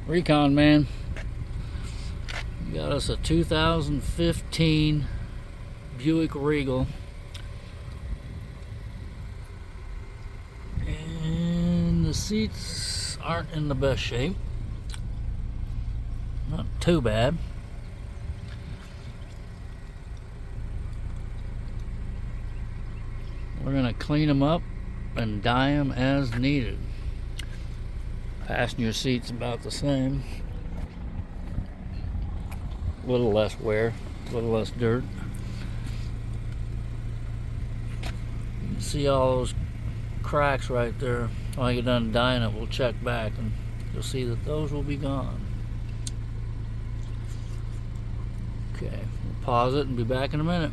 Recon man got us a 2015 Buick Regal, and the seats aren't in the best shape. Not too bad. We're gonna clean them up and dye them as needed. Passenger seat's about the same. A little less wear, a little less dirt. You can see all those cracks right there. When I get done dyeing it, we'll check back and you'll see that those will be gone. Okay, we'll pause it and be back in a minute.